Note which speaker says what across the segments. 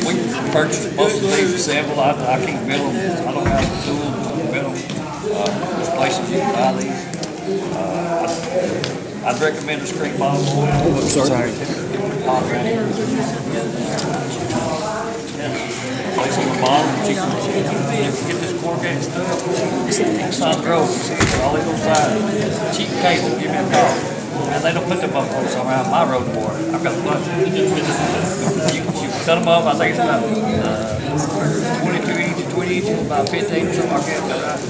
Speaker 1: We purchase most of these assembled. I can't build them. I don't have the tools to build them. There's places you can buy these. I'd recommend a screen bottle.
Speaker 2: Oh, sorry.
Speaker 1: Place on the bottom. You can get this corrugated stuff. It's not gross. You see, all these little sides. Cheap cable, give me a call. And they don't put them up on around my road board. I've got a bunch. You cut them up, I think it's about 22 each, 20 each, about 15 or something like that.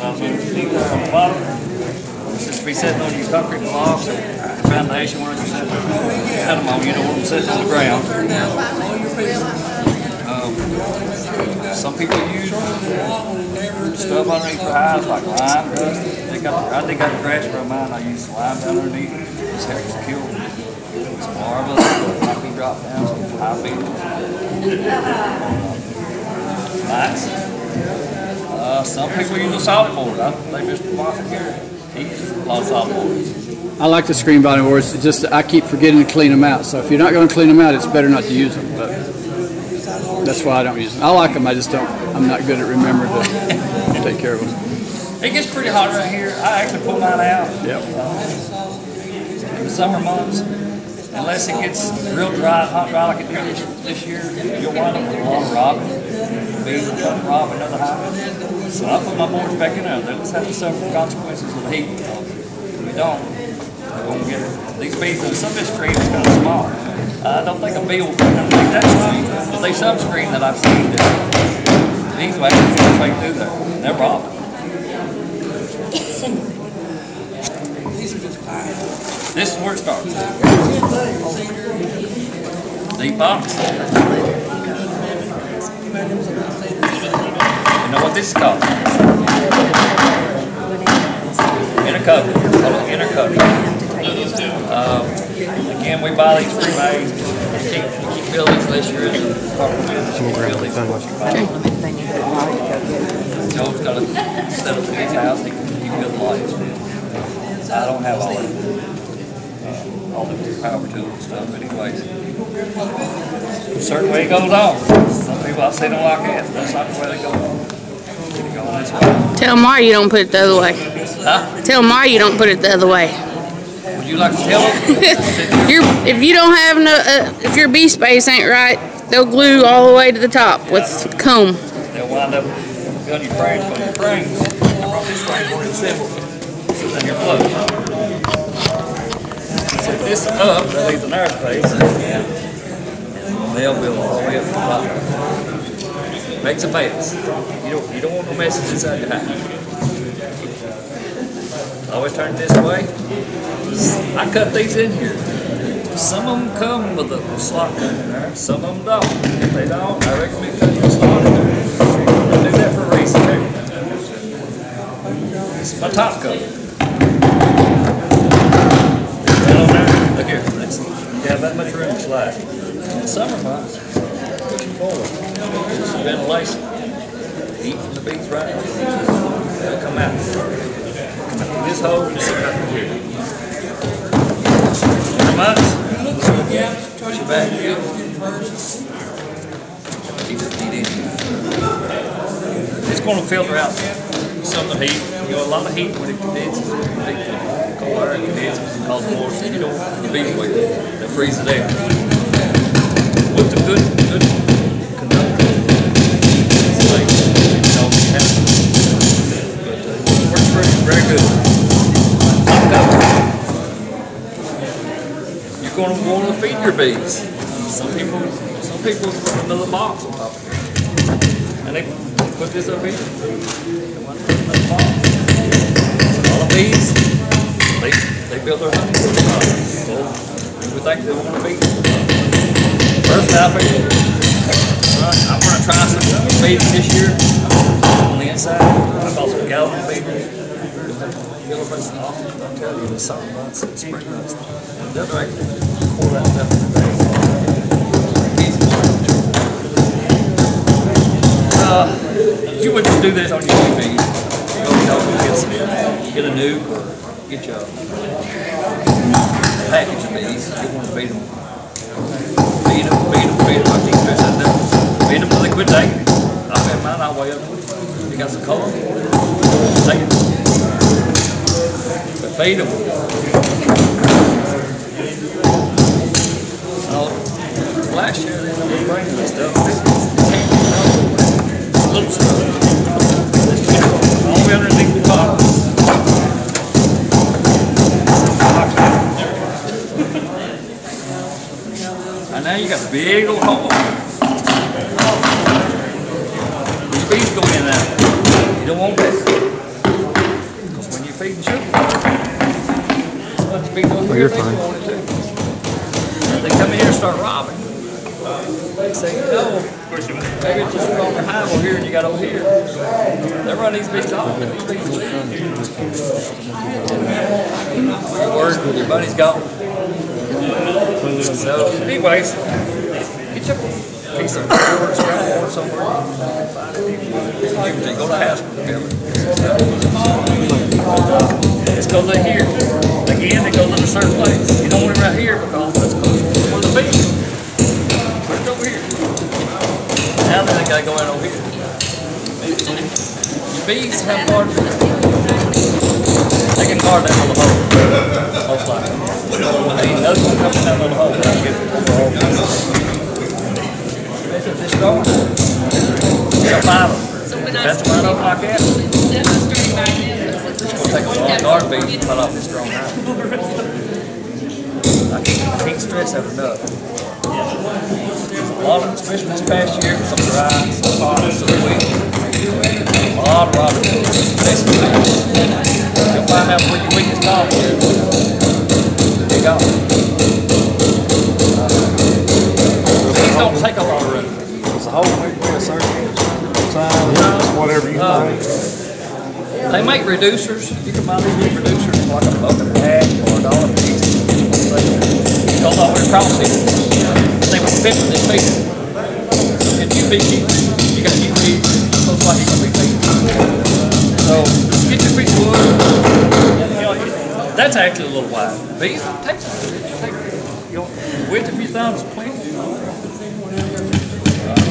Speaker 1: On the bottom, it's just be sitting on your concrete blocks or foundation where you set them on. You don't want them sitting on the ground. Some people use stuff underneath their hives like lime dust. I think I got the grass for mine. I use lime underneath. This helps kill some larvae. Might be dropped down some high beetles. Mice. Some people use a solid board. They just Martha here. He uses a lot of solid boards.
Speaker 2: I like the screen bonding boards. It's just I keep forgetting to clean them out. So if you're not going to clean them out, it's better not to use them. But that's why I don't use them. I like them. I just don't. I'm not good at remembering to take care of them.
Speaker 1: It gets pretty hot right here. I actually pull mine out.
Speaker 2: Yep.
Speaker 1: In the summer months, unless it gets real dry, hot dry like it did this year, you'll wind up with a lot of robin. Bees will try to rob another hive. So I put my boards back in there. They just have to suffer the consequences of the heat. If we don't, we won't get it. These bees, some of this screen is kind of small. I don't think a bee will fit underneath that screen, but they some screen that I've seen that these will actually fit right through there. They're robbing. This is where it starts. Deep box. You know what this is called? Inner cover. Inner cover. Again, we buy these pre-made. You keep building these unless you're in the apartment. Joe's got a set up in his house. He builds lights. I don't have all the power tools and stuff, but anyways, a certain way it goes on. Some people I say don't like it. That's not the way they go on. They go on this way.
Speaker 3: Tell them why you don't put it the other way.
Speaker 1: Huh?
Speaker 3: Tell them why you don't put it the other way.
Speaker 1: Would you like to tell them?
Speaker 3: If you don't have no, if your bee space ain't right, they'll glue all the way to the top with comb.
Speaker 1: They'll wind up on your frames, on your frames. I brought this frame for assembled. This is in your float. Set this up, that leaves an air space, and they'll build all the way up to the top. Makes a mess. You don't want no messes inside your hive. Always turn it this way. I cut these in here. Some of them come with a slot cut in there, some of them don't. If they don't, I recommend cutting a slot in there. I do that for a reason. This is my top cover. Look here, you have that much room to slide. In the summer months, pushing forward. This is ventilation. Heat from the bees right now. They'll come out. This hole and sit right here. Summer months, push it back. Keep the heat in. It's going to filter out some of the heat. You know, a lot of heat when it condenses. Cold air condenses and causes more. You don't want the bees wait. That freezes it out. With the good conductor, it's like, you know, you have to. But it works very good. Top cover. You're going to want to feed your bees. Some people put another box on top of it. And they put this up here. Another box. All the bees, they build their honey. So we think they want to be. First I figured, I'm going to try some feeding this year on the inside. I bought some gallon feeders. I'll tell you, the summer months and spring months. They'll directly pour that stuff in the bag. You wouldn't just do this on your TV. Get a nuke or get you a package of these. You want to feed them. quit taking it. I've had mine all the way up. You got some color. Take it. But feed them. Last year they were bringing this stuff. It's little stuff. This year, all the way underneath the bottom. And now you got a big old hole. Your bees go in and out. You don't want that. Because when you're feeding sugar, the bees go here, they want it too. They come in here and start robbing. They say, no, maybe it's just stronger hive over here and you got over here. They run these bees off. Your word, your buddy's gone. So, anyways, get your piece of board, scrap board somewhere. Go to the house together. Let's go to here. Again, they go to a certain place. You don't want it right here because that's close to where the bees. Put it over here. Now then they gotta go in over here. Your bees have guard. They can guard that little hole. Most likely. Ain't nothing gonna come in that little hole. They'll get it. This door. They'll find them. That's wide open like that. It's gonna take a long guard bead to cut off this strong hive. I can't stress that enough. A lot of, especially this past year, some dry, some hot, some weak. A lot of robin. You'll find out where your weakest dog is. They go. These don't take a lot of room.
Speaker 4: It's a whole week, a certain size, whatever you think.
Speaker 1: They make reducers. You can buy these reducers like a buck and a half or $1 a piece. Goes over across it. They will fit with this piece. If you be cheap, you got to keep looks like you're going to be feeding. So just get your piece of wood. That's actually a little wide. Bees, take width of your thumb is plenty.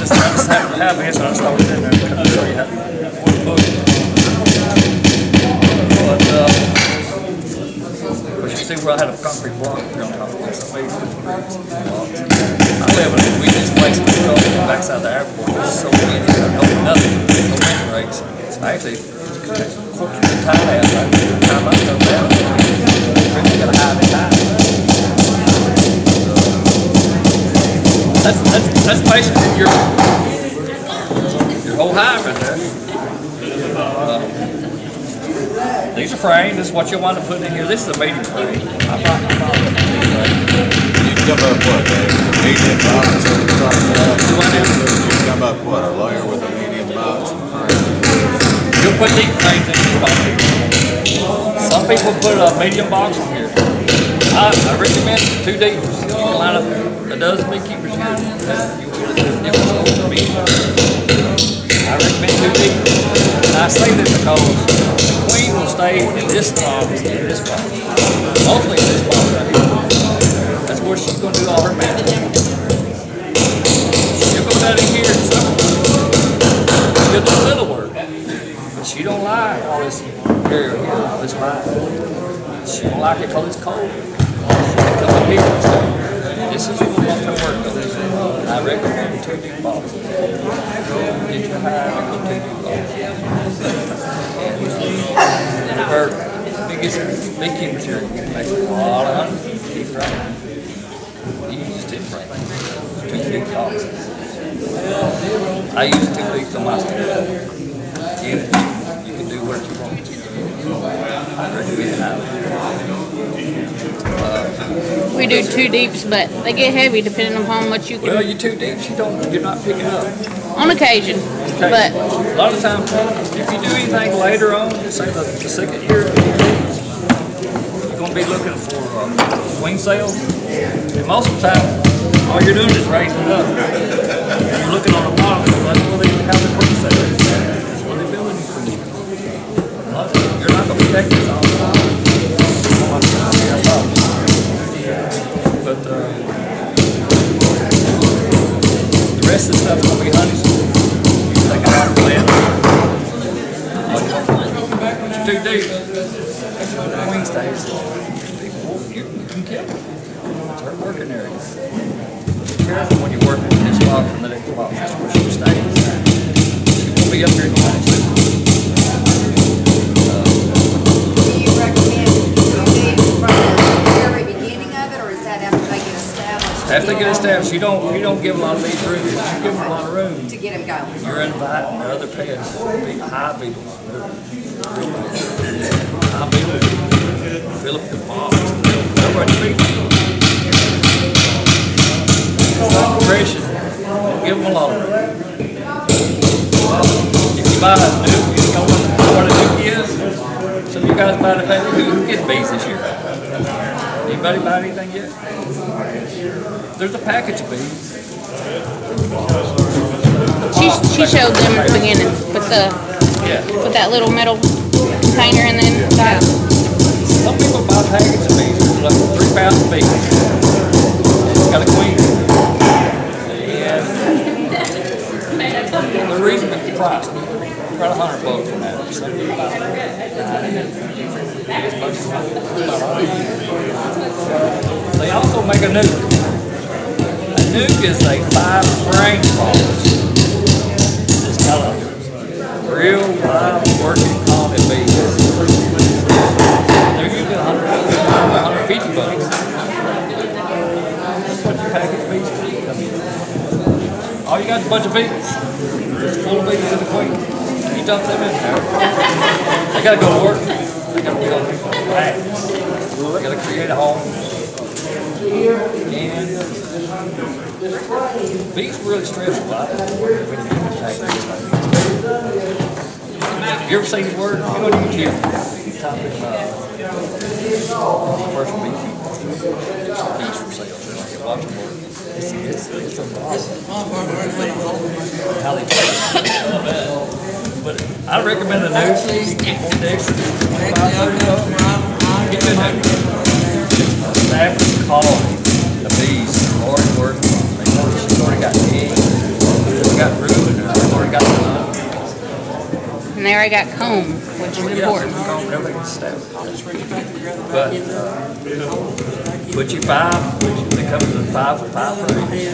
Speaker 1: Just happen to have this, and I started in there to show you how to book it. But you see where I had a concrete block here on top of this. I live in a weakest place in the backside of the airport. It's so windy. No wind breaks. Actually, the tide has time I go down. You got to hide it high. That's basically your whole hive right there. These are framed. This is what you'll want to put in here. This is a medium frame. I'm not
Speaker 4: You come up what? A medium box on the top of that? You come up what? A layer with a medium box and frame?
Speaker 1: You'll put deep frames in this box here. Some people put a medium box in here. I recommend 2 deep. You can line up a dozen beekeepers here. I recommend 2 deep. And I say this because the queen will stay in this box and this box. Mostly in this box right here. That's where she's going to do all her magic. She'll go down in here and stuff. She'll do a little work. But she don't like all this area here, all this hive. She don't like it because it's cold. She'll come up here and stuff. This is what most of her work goes. I recommend 2 deep boxes. Get your hive and 2 deep boxes. And her biggest beekeepers here makes a lot of honey. Keep right. You use 2 frames. 2 deep boxes. I use 2 deep on my stuff. Again, you can do what you want. I recommend hive.
Speaker 3: We do 2 deeps, but they get heavy depending upon what you can.
Speaker 1: Well, you 2 deeps, you're not picking up.
Speaker 3: On occasion,
Speaker 1: Okay.
Speaker 3: but
Speaker 1: A lot of times, if you do anything later on, say the second year, you're going to be looking for queen cells. And most of the time, all you're doing is raising it up. And you're looking on the bottom, that's where they have the queen cells. That's where they're building these queen cells. You're not going to protect this all the time. But the rest of the stuff is going to be honey. bees. Queen stays. You can kill them. It's her working area. Be careful when you're working in this box and the next box. That's where she stays. She won't be up here tonight.
Speaker 5: Do you recommend being from the very beginning of it, or is that after they get established?
Speaker 1: After they get established, you don't give a lot of bees room. You give them a lot of room.
Speaker 5: To get them going.
Speaker 1: You're inviting the other pests, hive beetles. Hive beetles, fill up the box. They'll run your bees. Compression, don't give them a lot of room. If you buy a nuke, you know what a nuke is? Some of you guys buy the baby. Who gets bees this year? Anybody buy anything yet? There's a package of bees.
Speaker 3: She showed them at the beginning with that little metal container and then that.
Speaker 1: Some people buy packages of bees. There's like 3 pounds of bees. It's got a queen. And the reason it's priced, about $100 for that. Some people buy They also make a nuke. A nuke is a 5-frame box. It's got a real live working colony bee. They're usually $150. What your package bees come in. All you got is a bunch of bees. It's full of bees in the queen. You dump them in there. They gotta go to work. They gotta go back. They gotta create a home. And bees really stressful. You ever seen the word? You go to YouTube. Type in commercial beekeepers. Bees for sale. Watch them work. It's a lot. How they take it. But I recommend a nuke. You can get more extra. Get a nuke. Establish colony. The bees are already working. They've already got eggs. They've got brood. They've already got the
Speaker 3: And they already got comb, which is important.
Speaker 1: But put your 5, it comes with 5 for 5 frames.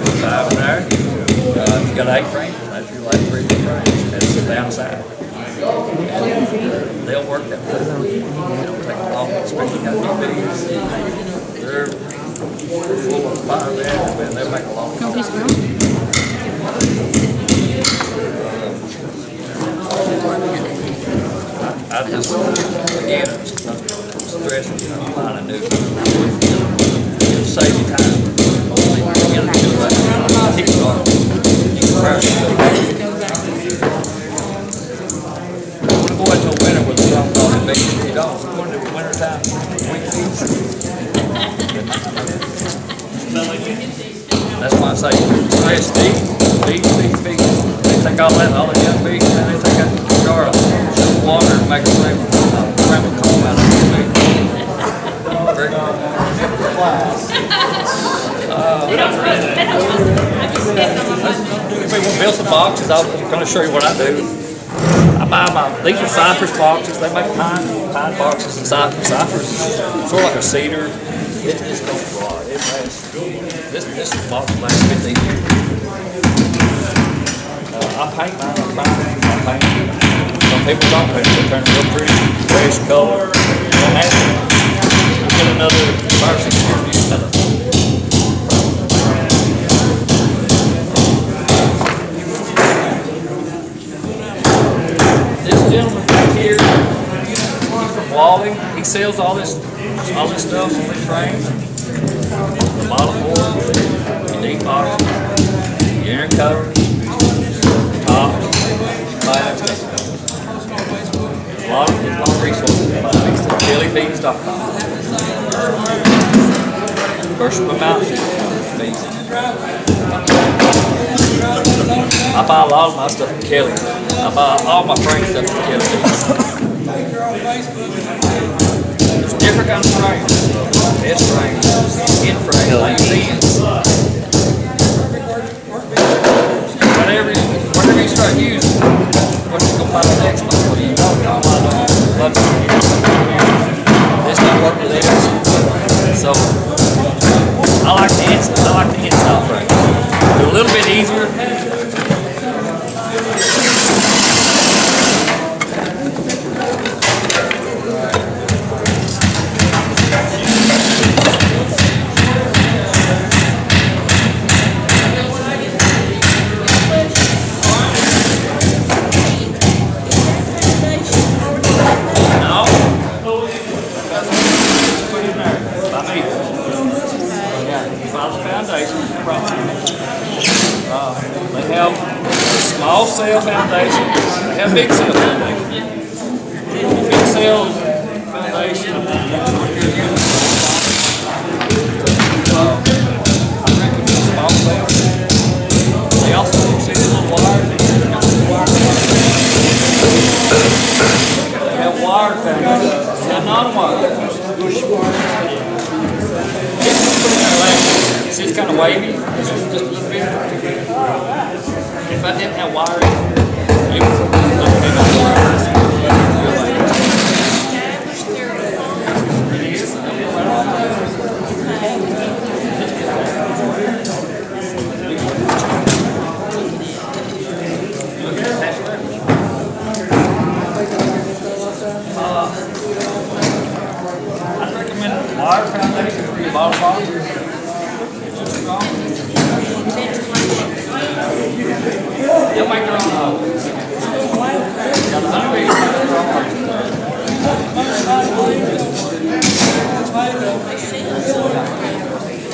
Speaker 1: Put 5 in there. If you got 8 frames, that's your last 3 frames. That's the downside. And they'll work that way. They don't take long, especially got new bees. They're full of fire there, and they'll make a long time. I just, again, stressing, buying a new. It'll save you time. Get a new one. Keep it on. You can press it. I want to go into a winter with a strong quality bees. You don't. Go into the winter time, weak bees. That's why I say stress bees. They take all the young bees, and they take a jar of water and make a frame of comb out of the bee. Very good. If we want to build some boxes, I'm going to show you what I do. I buy these are cypress boxes. They make pine boxes and cypress. Sort of like a cedar. It just don't rot. It lasts. This box lasts 15 years. I paint mine. I paint it. Some people don't paint it. They turn real pretty, fresh color. Get another 5 or 6 years used to it. This gentleman right here, he's from Wally. He sells all this stuff on these frames. The bottom boards, unique boxes, inner covers, tops, clasps. A lot of resources. KellyBees.com. First of them out, bees. I buy a lot of my stuff from Kelly. I buy all my frame stuff from Kelly. There's different kinds of frames. S frames, in frames, ends. Whatever you start using, what you gonna buy the next month? What do you know? Love little bit easier. They have small cell foundation. They have big cell foundation. Big cell foundation. I recommend small cell. They also see the little wires. They have wire foundation. They have non-wire. See, it's kind of wavy. It's just a little bit. If I didn't have wiring, it would look big on wire. It is. I'd recommend a wire foundation for your bottom box. You'll make your own hole.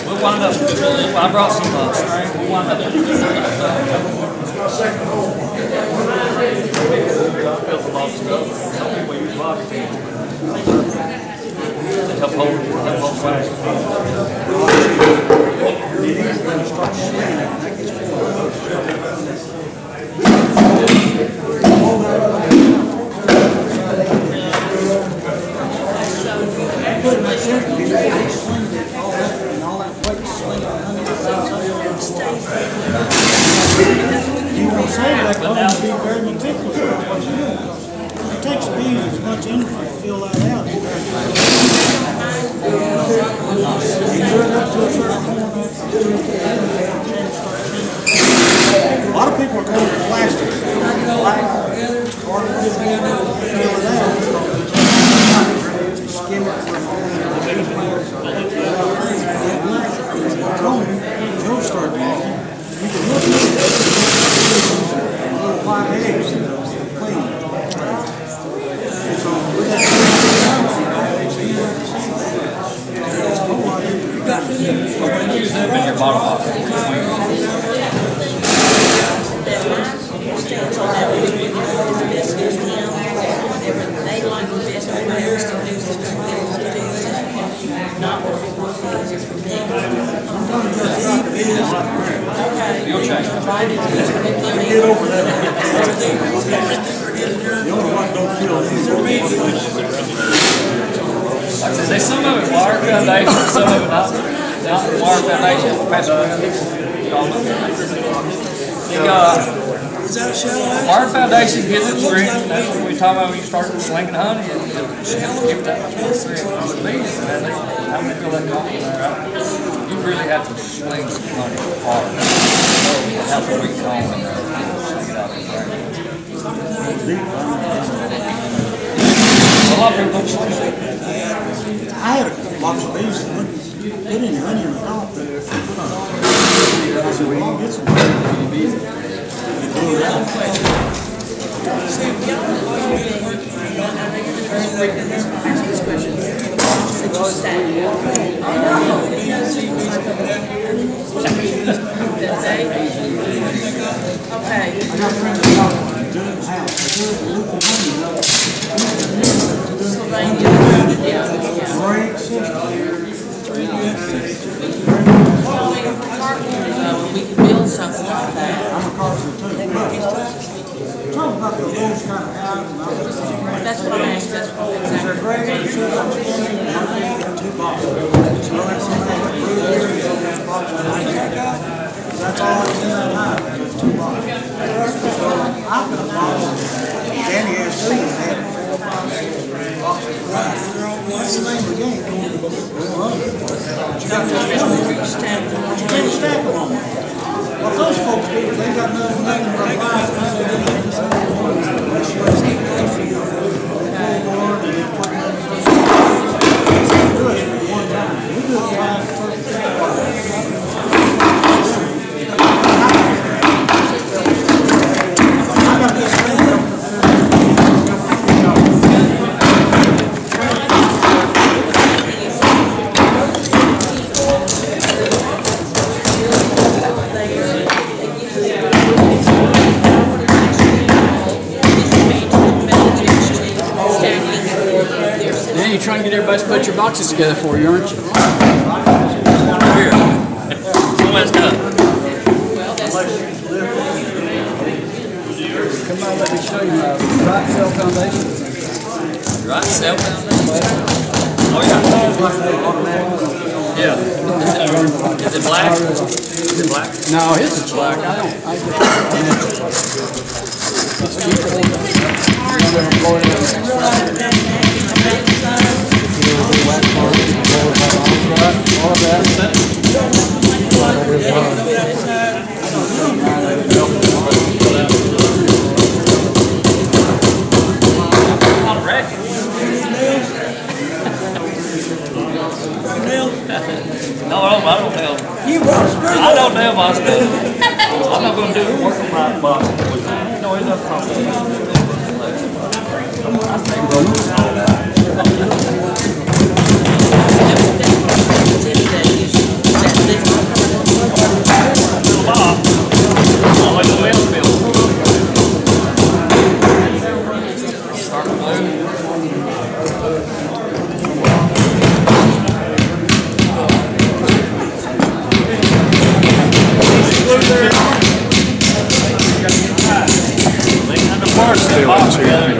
Speaker 1: We'll wind up. I brought some string. We'll wind up. Some people use bobby pins to help hold fast.
Speaker 6: It takes being as much energy to fill that out. A lot of people are going to plastic. Skim it. Joe started walking. You can look at little white eggs clean. So with that,
Speaker 1: Use them in your bottom box. You'll change.
Speaker 6: get over that. The only one don't feel it.
Speaker 1: Like I said, there's some of it wire foundation, some of it not wire foundation. Wire foundation gives it strength. That's what we talk about when you start slinging honey. It gives that much more strength on the bees. And how many feel that coming there? You really have to sling some honey hard. Have a weak comb in there. Sling it out in there. A lot of people don't sling it.
Speaker 6: I had a box of bees that put in honey in the top. I said, well, I'll get some bees.
Speaker 3: We can build something like that.
Speaker 6: I'm a carpenter too. Talk about those kind of houses.
Speaker 3: That's what I'm asking. That's what exactly.
Speaker 6: That's all that's in that hive. There's 2 boxes. So I've got a box. Danny has 2 and had 4 or 5 boxes. What's the name of the game? We'll run it. You got to stack them on. What those folks do is they got nothing but live.
Speaker 2: You're trying to get everybody to put your boxes together for you, aren't you?
Speaker 1: Here. Almost done.
Speaker 2: Come on, let me show you my right cell foundation.
Speaker 1: Right cell foundation? Oh, yeah. Yeah. Is it black? Is it black?
Speaker 2: No, his is black. I don't. It's cheaper. All of that.
Speaker 1: No, I don't tell.
Speaker 6: You brought straight
Speaker 1: I don't tell my stuff. I'm not going to do work on my box. No, it's not possible.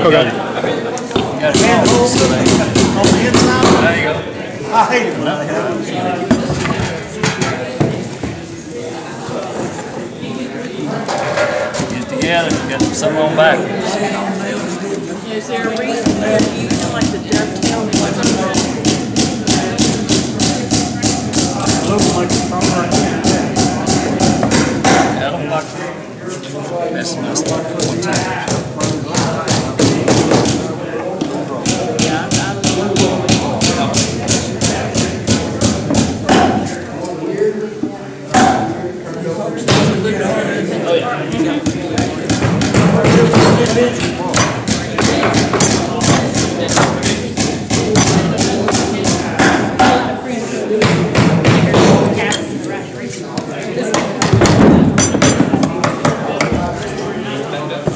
Speaker 2: Okay.
Speaker 6: on the inside.
Speaker 1: There you go.
Speaker 6: I hate it when they have it.
Speaker 1: Get it together, get some on back.
Speaker 7: Is there a reason that you feel like the dovetail wasn't wrong?
Speaker 6: Looks like it's probably like
Speaker 1: I don't like messing this up one time.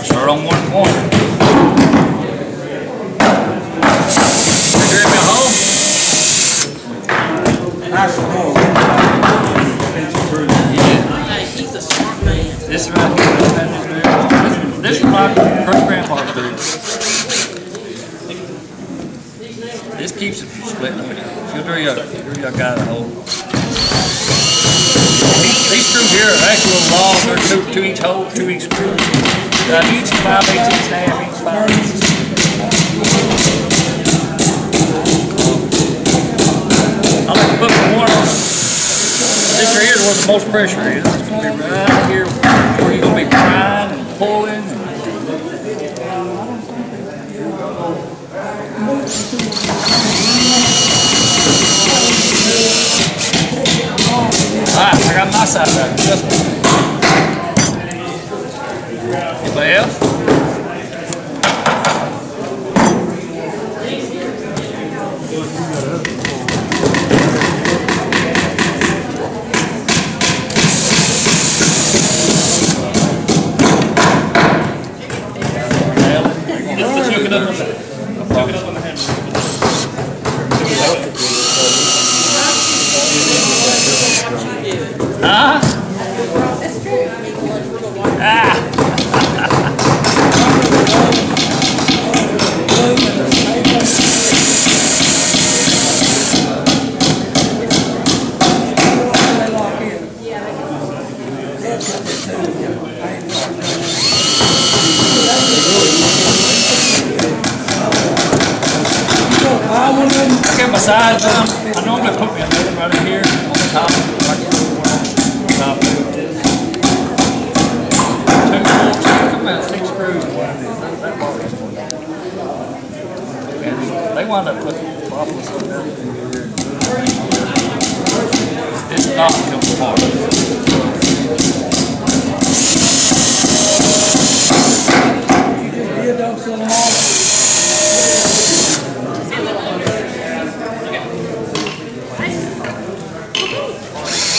Speaker 1: Start on one corner. Grab me a hole.
Speaker 7: Hey, he's a smart man.
Speaker 1: This right here. This is my great grandpa's doing. This keeps it from splitting. If you'll do your guy the hole. These screws here are actually long. They're two each hole, two each screw. Each 5/8 each half, each 5/8. I like to put the one on. This right here is where the most pressure is. It's going to be right here where you're going to be prying and pulling. Alright, I got my side back. This one. Anybody else? Just choke it up. Choke it up on the hand. Huh? Ah! I got my side done. I normally put me another right here on the top. Top. wind up putting propolis on there. It's not coming apart.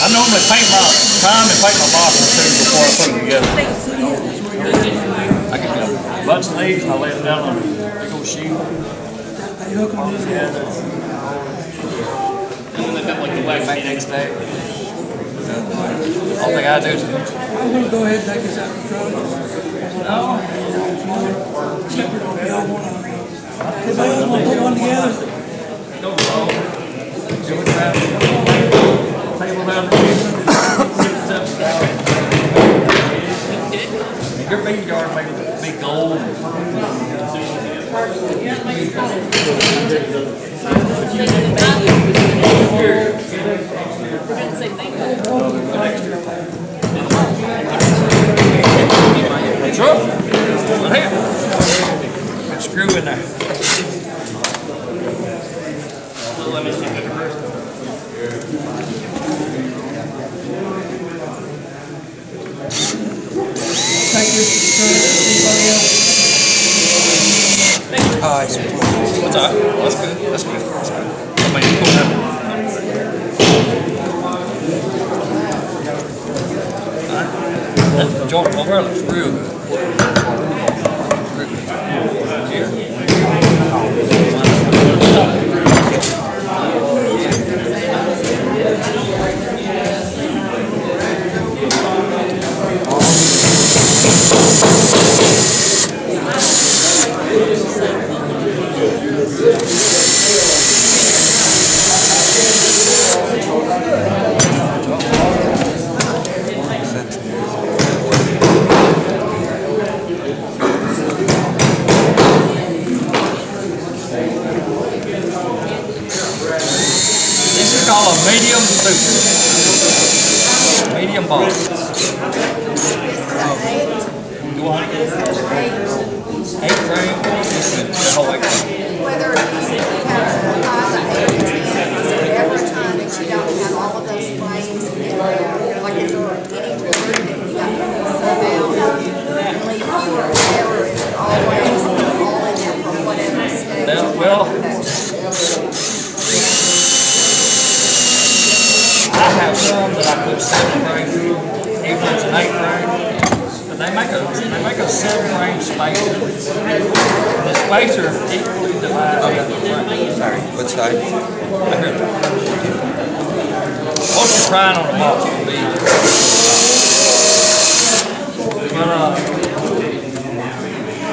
Speaker 1: I normally paint my boxes too before I put them together. I get a bunch of these and I lay them down on a big old sheet. Hook them together. And then they got like the wax back next day. All thing I do is
Speaker 6: I'm gonna go ahead and take this out of the truck.
Speaker 1: no.
Speaker 6: Anybody else wanna put one together?
Speaker 1: Go roll. Do it around. Table down the kitchen. Your bean yard may be gold. Sure. Right here. Screw in there. Let me see the rest.
Speaker 6: Thank you. Anybody else?
Speaker 1: What's that? That's good. That's good. That's good. I mean, you go ahead. That joint over there looks real good. Here. Call a medium soup. Medium ball. You want it? 8 frame. The whole 8 frame.
Speaker 5: Whether you have 5, 8, 10, is there ever a time that you don't have all of those frames in there? Like if you're getting to a room and you got to pull some out and leave you or whatever, is it always all in there for whatever stage?
Speaker 1: Well, I have some that I put 7 frames through, even if it's an 8 frame. But they make a 7 frame spacer. The spacer equally divides the other frame.
Speaker 8: Sorry, what side?
Speaker 1: What you're trying on the box will be.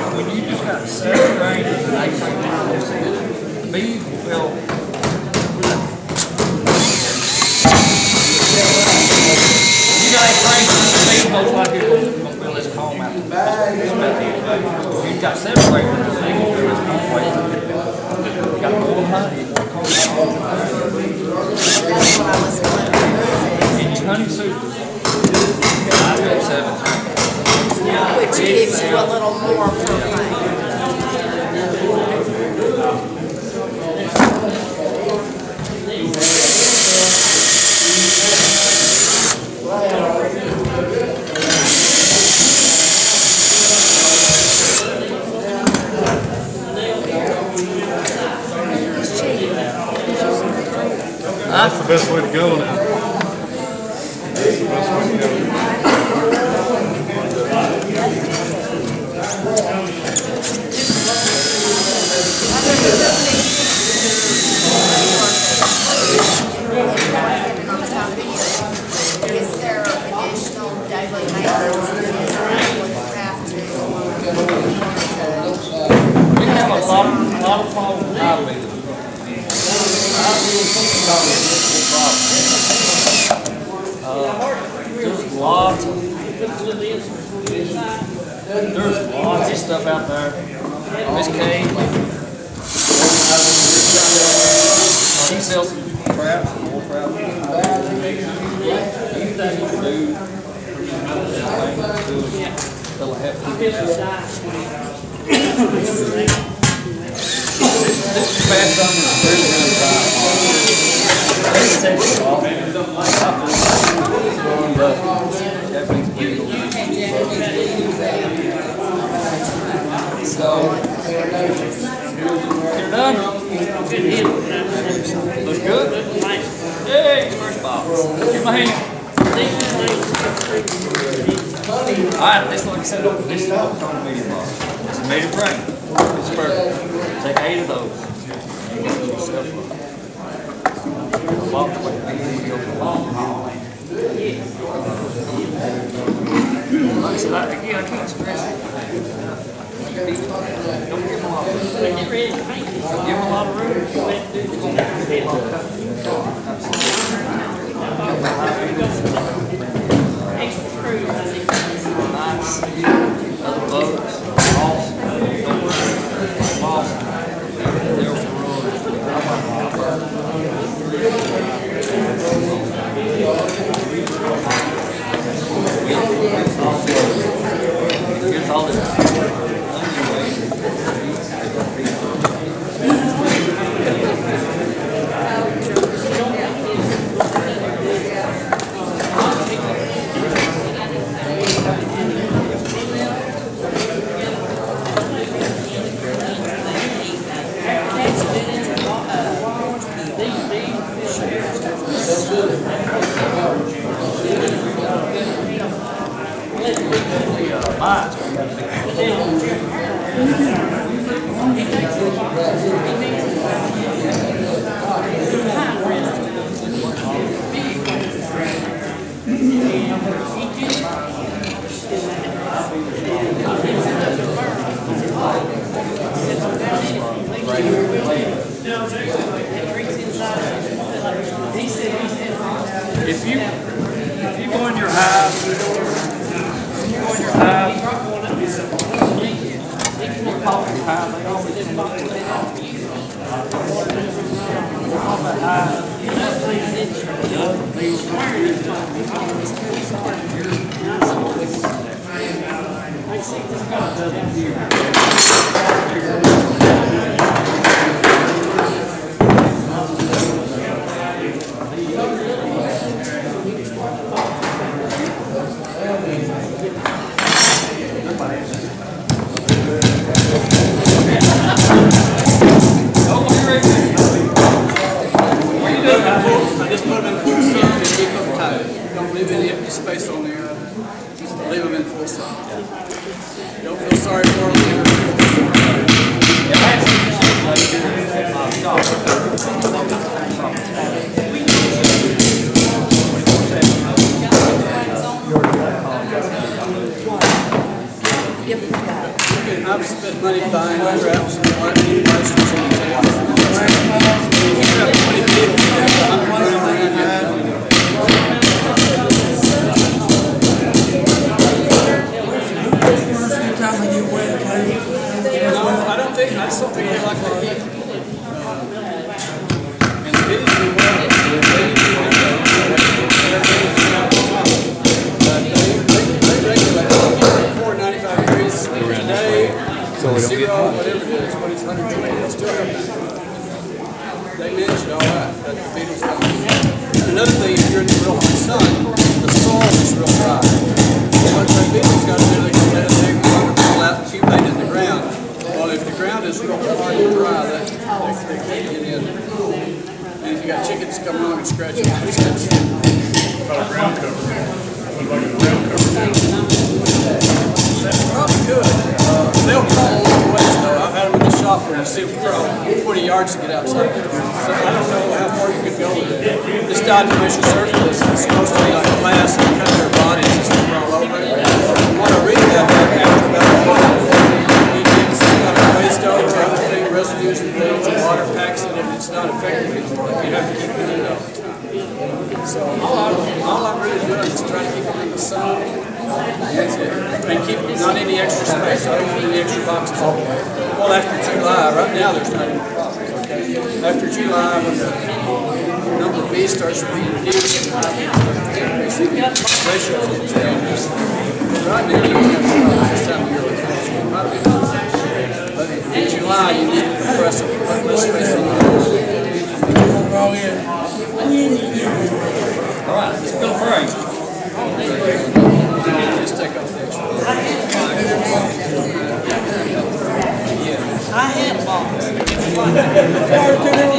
Speaker 1: But when you just got 7 frames and 8 frames, the bead will. Most likely going to fill this comb out. If you've got 7 frames, they will fill this comb out. You got more honey.
Speaker 5: That's what I was wondering.
Speaker 1: In your honey soup, I've got 7 frames.
Speaker 5: Which gives you a little more per frame.
Speaker 4: That's the best way to go now. That's the best way to go.
Speaker 5: Is there additional daily maintenance that you would have to?
Speaker 1: We have a lot of problems with hive beetles. There's lots of stuff out there. Miss Kay, she sells some crap, some more crap. Anything you do, they'll have to do that. This past summer is very, really dry. But Japanese beetle. So, you're done? Looks good? Hey, first box. Give my hand. Alright, this like I said, this is what we're on the medium box. It's a medium frame. It's perfect. Take 8 of those. Like I said, again, I can't stress it. Don't give them a lot of room. Give them a lot of room. Nice. Other boats. Here's all this. If you go in your hive,
Speaker 2: Space on there. Leave them in full sun. Don't feel sorry for them. I've spent money buying traps and lightning license. I just don't think they like the heat. And the bees do well. They regulate 495 degrees a day, 0, whatever it is, when it's 120, they'll still have that. They manage it all right, but the beetles don't. Another thing, if you're in the real hot sun, the soil is real dry. What the beetles got to do, they can let it take water, pull out, and accumulate in the ground. Well, if the ground is real hard and dry, they can't get in. And if you got chickens come along and scratch it, it's
Speaker 8: Ground cover. Like a ground cover.
Speaker 2: probably good. They'll crawl a long ways though. I've had them in the shop where you see them crawl 20 yards to get outside. So I don't know how far you could go with it. This diatomaceous surface is supposed to be like glass and cut their bodies just to crawl over it. What I read about that after about a month, he gets kind of waste over other thing, residues and things, and water packs it, and it's not effective anymore. You have to keep it in all the time. So all I'm really doing is trying to keep them in the sun. That's it. And keep not any extra space. I don't want any extra boxes. Well, after July, right now there's not any problems. Okay. After July, when the number of bees starts being reduced, increasing ratios will change. Right now, you don't have problems this time of year with bees. In July, you need to compress it, put less space in the
Speaker 1: All right, let's build a frame.
Speaker 2: Just take off the extra.
Speaker 7: I had balls.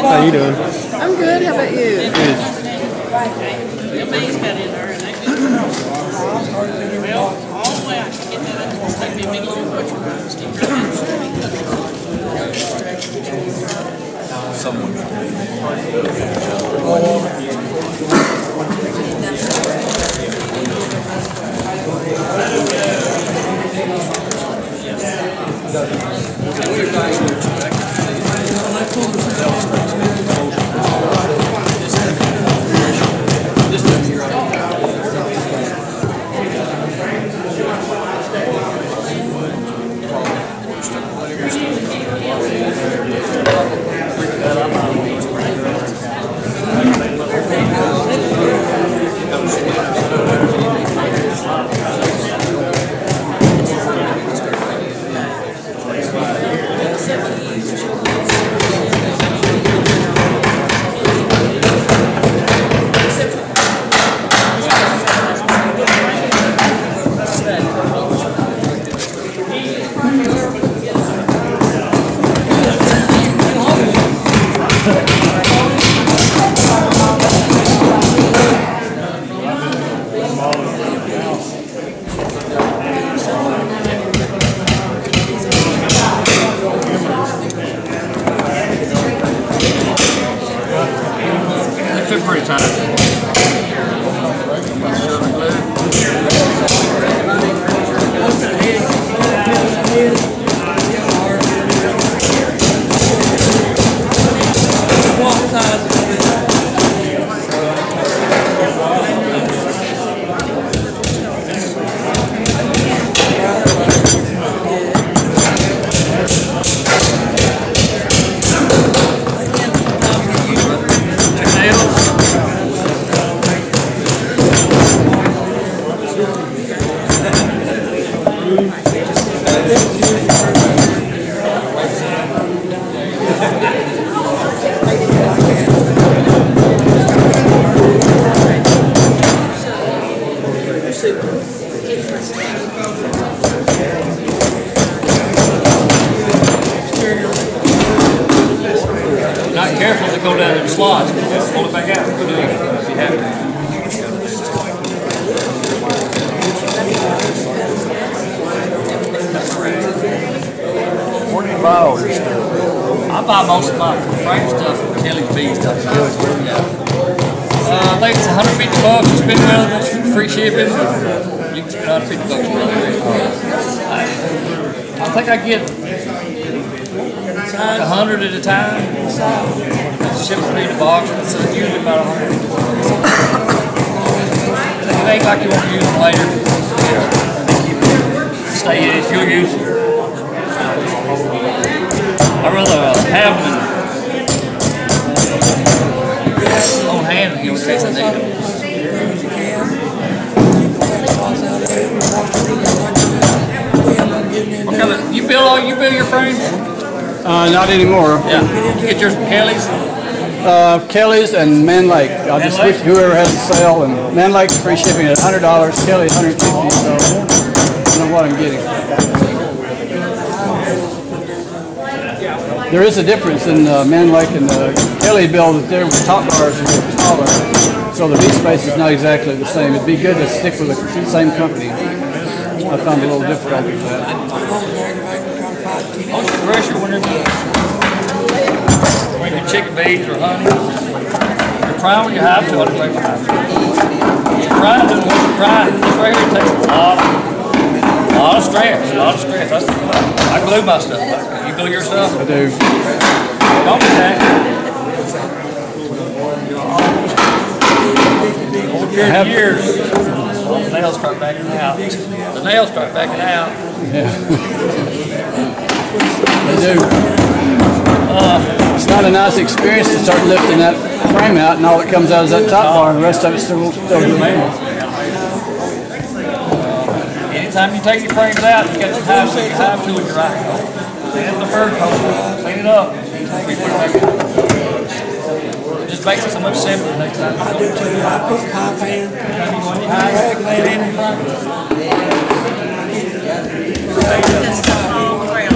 Speaker 9: How you doing?
Speaker 7: I'm good. How about you?
Speaker 9: Good.
Speaker 7: The bees got in there and they well, all the way I can get that up. It's like a big long butcher knife.
Speaker 4: Someone.
Speaker 1: Pretty tight. Not careful to go down in slots. Just pull it back out. Go do it if you have to.
Speaker 9: Where do you buy all your stuff?
Speaker 1: I buy most of my frame stuff from Kelly's Bees. Yeah. I think it's $150. You spend around free shipping. You can spend $150 for I think I get 100 at a time. Shipping me the box, so it's usually about 100. It ain't like you won't use them later. Stay in it, you'll use them. I rather have them on hand in case I need them. What kind of, you build your frames?
Speaker 2: Not anymore.
Speaker 1: Yeah. You get yours from Kelly's?
Speaker 2: Kelly's and Man Lake. I'll just switch whoever has a sale. And Man Lake's free shipping at $100. Kelly's $150. So I don't know what I'm getting. There is a difference in Man Lake and the Kelly build that their top bars are taller. So the beat space is not exactly the same. It'd be good to stick with the same company. I found it a little difficult with that.
Speaker 1: What's the pressure whenever your chicken bees or honey? You're trying when you have to, you're trying to what you're trying. This right here takes a lot of stress. I glue my stuff. You glue your stuff?
Speaker 2: I do.
Speaker 1: Don't be that. Over years, the nails start backing out.
Speaker 2: Yeah. They do. It's not a nice experience to start lifting that frame out and all that comes out is that top bar and the rest of it's still good.
Speaker 1: Anytime you take your frames out, you got your hive tool in your right. And the bird hole, clean it up. We put it back in. It just makes it so much simpler next time.
Speaker 6: I do too. I put pie pan, raglan in it.
Speaker 7: Let that stuff fall on the ground.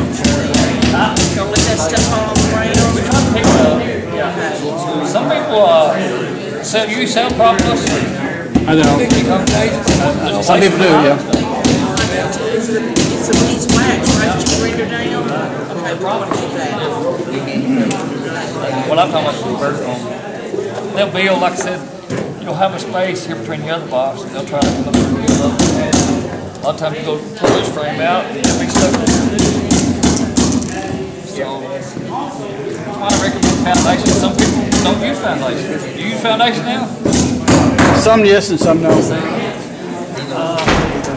Speaker 7: Don't let that stuff fall on the ground.
Speaker 1: Yeah. Some people sell, you sell propolis?
Speaker 2: I know. Some people do, yeah.
Speaker 7: It's a beeswax, right, that you render down? Okay, we want to do that.
Speaker 1: What I'm talking about is bird home. They'll build, like I said, you'll have a space here between the other box. They'll try to put a build up. A lot of times you go pull this frame out and you'll be stuck with it. So, that's why I recommend foundation. Some people don't use foundation. You use foundation now?
Speaker 2: Some yes and some no.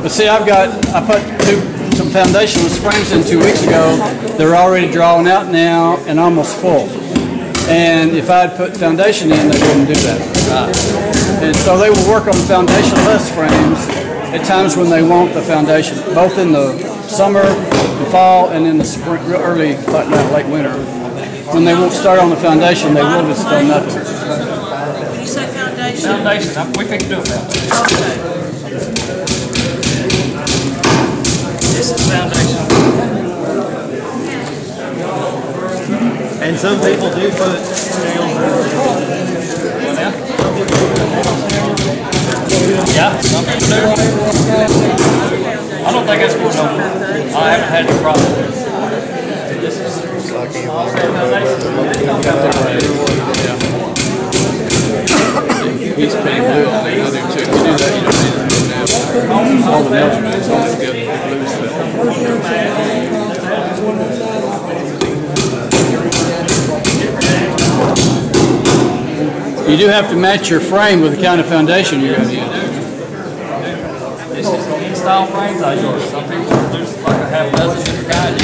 Speaker 2: But see, I put some foundationless frames in 2 weeks ago. They're already drawn out now and almost full. And if I had put foundation in, they wouldn't do that. And so they will work on foundationless frames at times when they want the foundation, both in the summer, the fall, and in the spring, early, late winter. When they won't start on the foundation, they will just do nothing.
Speaker 7: When you say foundation?
Speaker 1: Foundation, we think do it now.
Speaker 7: Okay.
Speaker 1: This is foundation.
Speaker 9: And some people do put scales in.
Speaker 1: Yeah, some people do. I don't think it's going over. I haven't had any problem with it. This is
Speaker 2: He's pretty blue. I do too. If you do that, you don't need to do now. All the measurements, all the good blues fit. You do have to match your frame with the kind of foundation you're going to use.
Speaker 1: This is the in-style frames I use. Some people there's like a half dozen different kinds.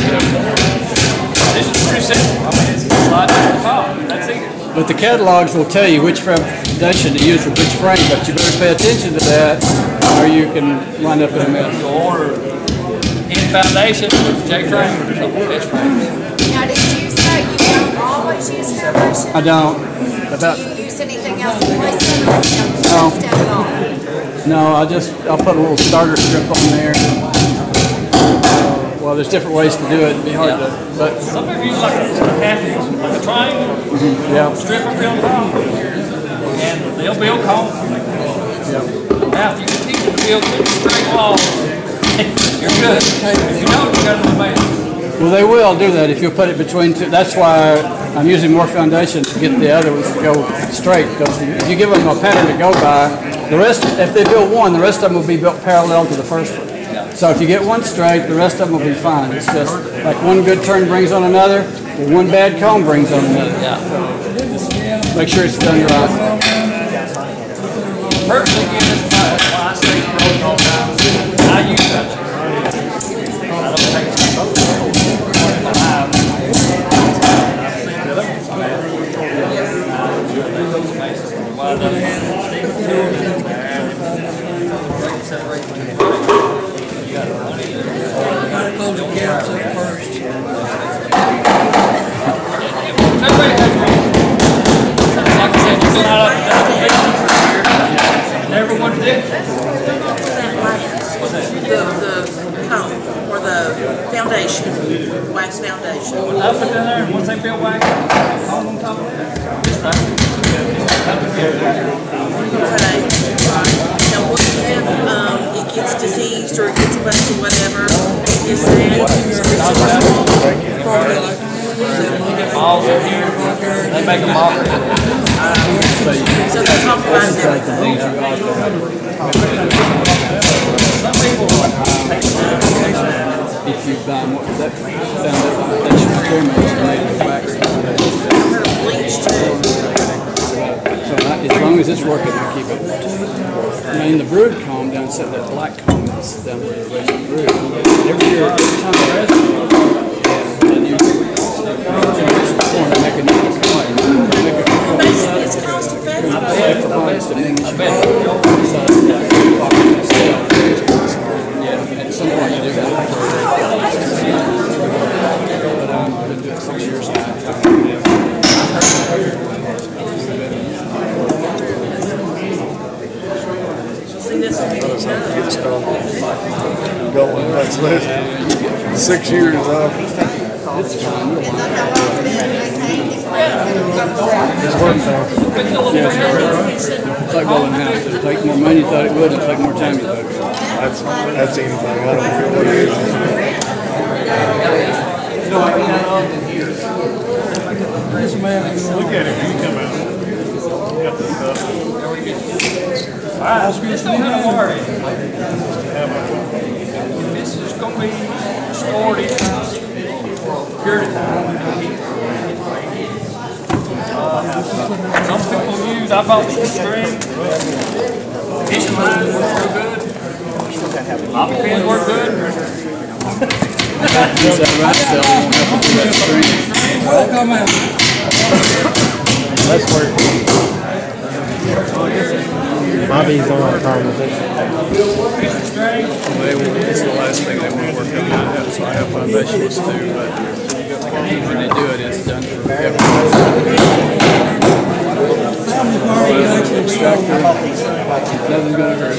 Speaker 1: This is pretty simple. I mean, it's slide down the top. That's it.
Speaker 2: But the catalogs will tell you which foundation to use with which frame, but you better pay attention to that or you can wind up in a mess.
Speaker 1: So order in foundation with J frame or something, H frames.
Speaker 5: Now, did you say you don't always use foundation?
Speaker 2: I don't.
Speaker 5: Do you use anything else in place of it, or you don't use at all?
Speaker 2: No, I'll put a little starter strip on there. Well, there's different ways to do it. It'd be hard to, but
Speaker 1: Some people use like a half inch, like a triangle,
Speaker 2: yeah.
Speaker 1: strip of real top, and they'll build cones. Now, if you can teach them to build straight walls, you're good. If you don't, you got to make.
Speaker 2: Well, they will do that if you put it between two. That's why I'm using more foundation to get the other ones to go straight. Because if you give them a pattern to go by, the rest, if they build one, the rest of them will be built parallel to the first one. So if you get one straight, the rest of them will be fine. It's just like one good turn brings on another, or one bad cone brings on another. Make sure it's done right.
Speaker 1: Personally, again, this is why I say it's broken all the time. I use that. I don't take it.
Speaker 6: Gotta close the caps up first.
Speaker 1: Like I said, you fill out and everyone did.
Speaker 7: The cone or the foundation, wax foundation.
Speaker 1: I put down there, and once they build wax, home on top of that. It's right.
Speaker 7: Okay. Now, what if it gets diseased or it gets busted, whatever? Is
Speaker 6: Probably like
Speaker 1: Balls in here, they make a mockery.
Speaker 7: so they talk about everything.
Speaker 1: Some people
Speaker 2: If you buy more, that should experiment is made with wax.
Speaker 7: Bleach too.
Speaker 2: So as long as it's working, I keep it. Now in the brood comb, down set that black comb that's down where the base of the brood. Every year, every time I rest, and you corn to make a new complaint.
Speaker 7: Basically, it's cost effective.
Speaker 2: I bet. Yeah, at some point you do that.
Speaker 10: going. That's it. 6 years up.
Speaker 2: It's fine. You'll learn.
Speaker 10: It's worked now.
Speaker 2: Yeah, it's like building a house. It'll take more money you thought it would, it'll take more time you thought it would.
Speaker 10: That's anything. I don't care what it is.
Speaker 8: Look at it when you come out. You got this stuff.
Speaker 1: Just don't have to worry. This is going to be stored in period of time. Some people use, I bought some string. Fishing lines work real good. Bobby pins work good.
Speaker 2: Use that right cell, you won't have to do that string.
Speaker 6: Welcome out.
Speaker 9: That's where Bobby's on a conversation.
Speaker 2: It's the last thing they want to work on. So I have foundations too, but when they do it, it's done for everyone. Extractor, nothing's going to hurt.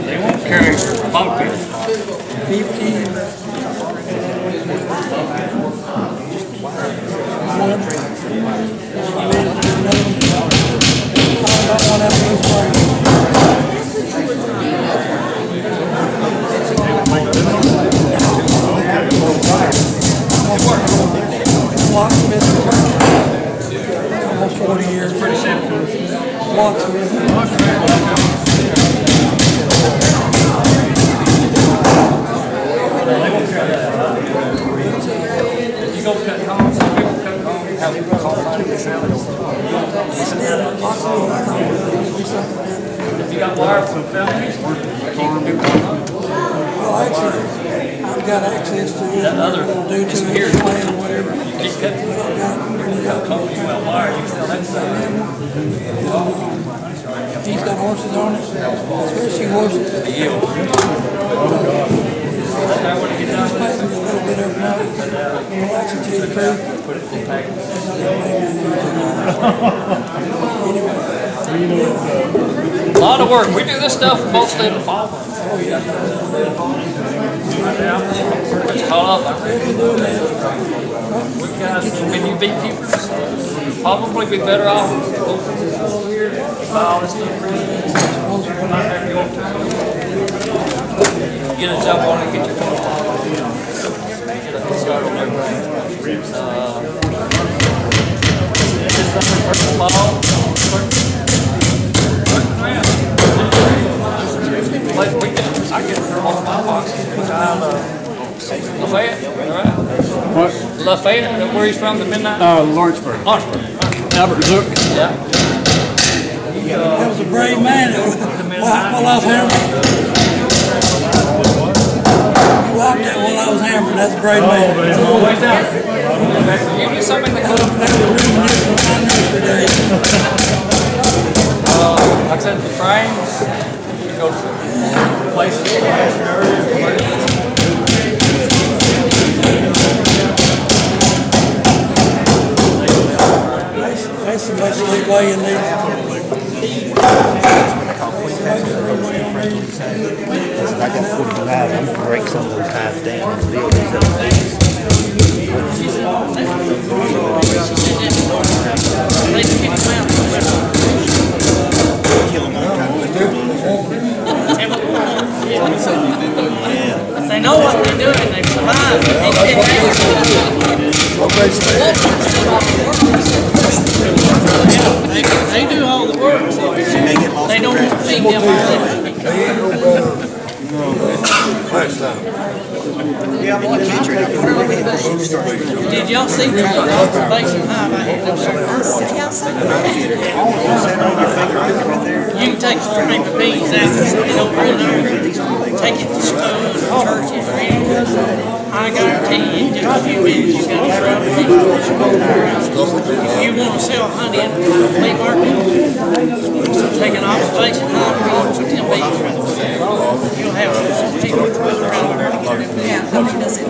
Speaker 1: They won't carry bumpy.
Speaker 6: 15. Almost 40 years.
Speaker 1: Pretty simple.
Speaker 6: Locksmith.
Speaker 1: You go cut cones, some people cut cones, have people call it if you got wire from families, keep people on.
Speaker 6: Well, actually, I've got access to it.
Speaker 1: That other,
Speaker 6: Do
Speaker 1: it's
Speaker 6: to
Speaker 1: here.
Speaker 6: the plan or whatever.
Speaker 1: You keep cutting, you got cones, you got wire, you can sell that stuff.
Speaker 6: He's got horses on it, especially horses.
Speaker 1: Yield. That's how I want to get down to
Speaker 6: He's a little bit every night. Well, actually, tell you the truth.
Speaker 1: a lot of work. We do this stuff mostly in the fall.
Speaker 6: Oh, yeah.
Speaker 1: Right now, pretty much caught up. We guys, when you beekeepers, probably be better off over here. Buy all this stuff. Get a job on it, get your phone. Get a start on everything. This summer, first of all, I get all my boxes from Lafayette, alright?
Speaker 2: What?
Speaker 1: Lafayette, where he's from, the midnight?
Speaker 2: Lawrenceburg.
Speaker 1: Lawrenceburg.
Speaker 2: Albert Zook.
Speaker 1: Yeah.
Speaker 6: That was a brave man. While I was hammering. You wiped that while I was hammering. That's a brave man.
Speaker 1: Always down. You do something that could like I said, the frames, you go to places
Speaker 6: That's basically weighing these.
Speaker 9: I got 45. I'm going to break some of those hives down and build these other things.
Speaker 7: If they know what they're doing, they survive. They do all the work. They don't feed them all. Did y'all see the observation hive I had up there? You can take some paper beans out so they don't run over. Take it to schools, churches, or anything. I guarantee you, in just a few minutes, you've got a crowd of people. If you want to sell honey at the flea market, take an observation hive and put them bees right there. You'll have people around.
Speaker 5: Yeah, I mean, does it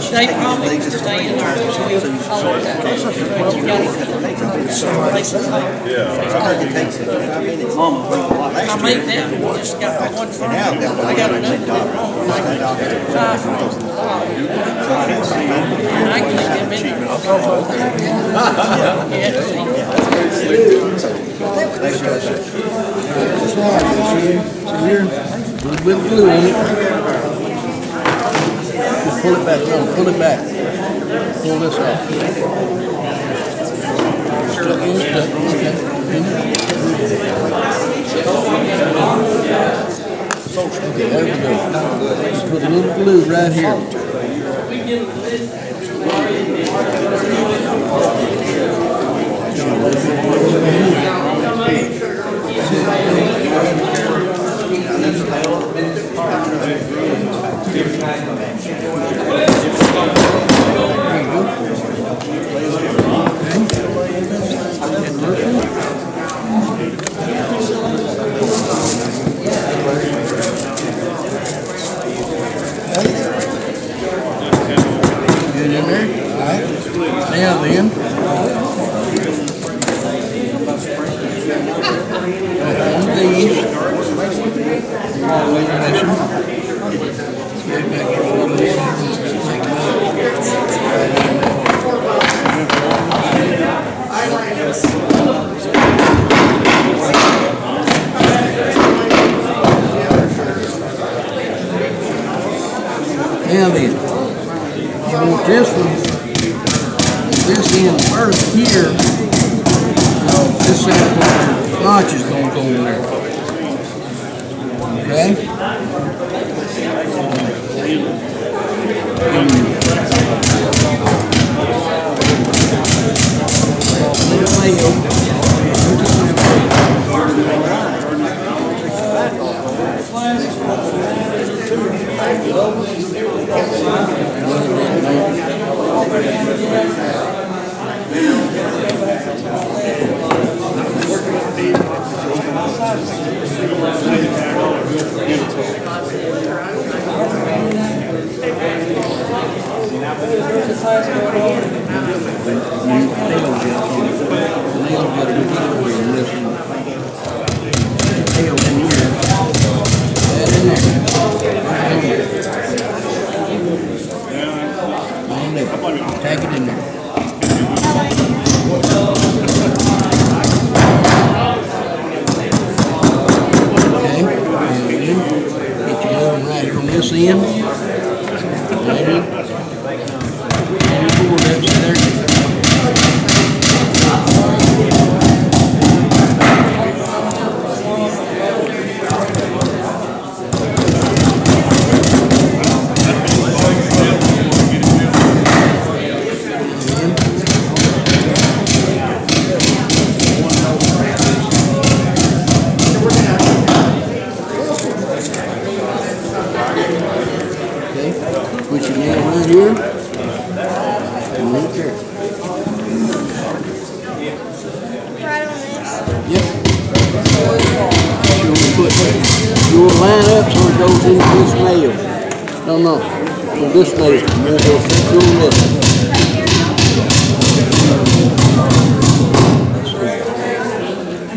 Speaker 7: They probably stay in there this week. But you gotta place it like. I made that, just got one farm. I got another one. Like 5 farms. And I can get them in there.
Speaker 6: So here, a little bit of glue on it. Just pull it back, no, pull it back. Pull this off. Stuck in, stuck, okay. Okay, there we go. Just put a little glue right here. Good in there. All right. Now then, these. Now then, you want this one, this end first here, this side notch is going to go in there. Okay? Tag it in there. Okay, get your other one right here on this end. Ready? And you pull that so there. Put your nail right here, and right there.
Speaker 5: Right on this.
Speaker 6: Yep. You'll line up so it goes into this nail. No, on this nail. You're going to go through this.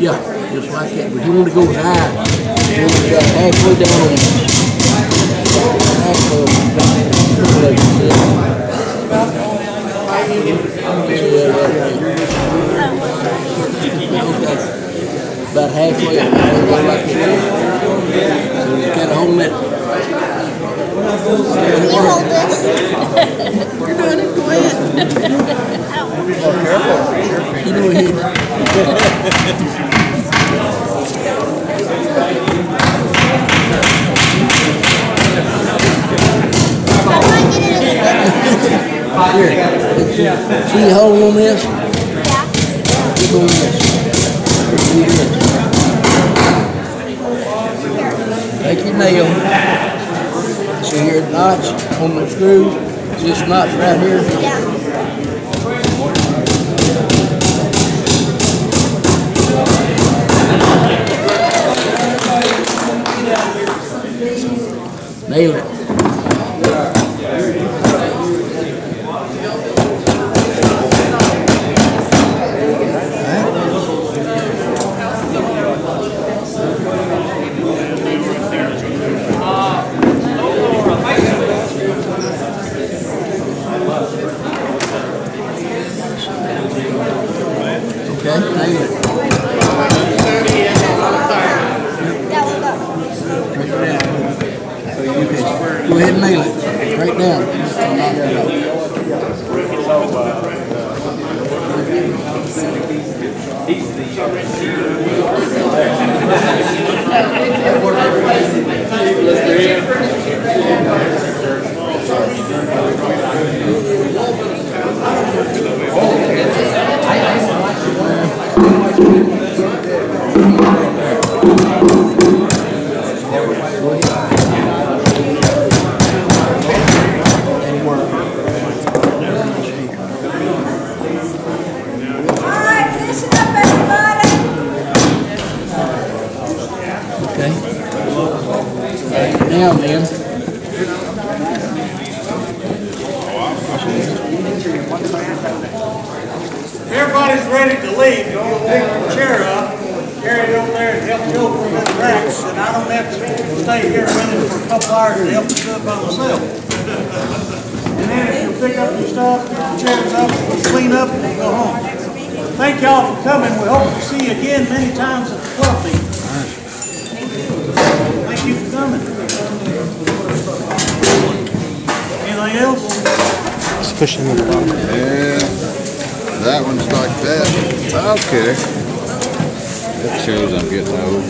Speaker 6: Yeah, just like that. But you want to go high. You want to go halfway down on this. About halfway up. So you kind of hold it.
Speaker 5: You hold this.
Speaker 3: You're doing it, go ahead.
Speaker 6: You know here. Here. See the hole on this?
Speaker 5: Yeah.
Speaker 6: Look on this. Do this. Take your nail. See here, notch on the screws. See this notch right here?
Speaker 5: Yeah.
Speaker 6: Nail it. ahead and nail it. Right down. I'll knock that out. Now then,
Speaker 11: everybody's ready to leave. You want to pick your chair up, carry it over there and help Joe for the racks, and I don't have to stay here running for a couple hours to help you do it by myself. And then if you pick up your stuff, get your chairs up, clean up, and go home. Thank y'all for coming. We hope to see you again many times at the club meeting. Thank you for coming. Anything else?
Speaker 9: Just pushing the bottom.
Speaker 4: Yeah, that one's like that. Okay. That shows I'm getting old.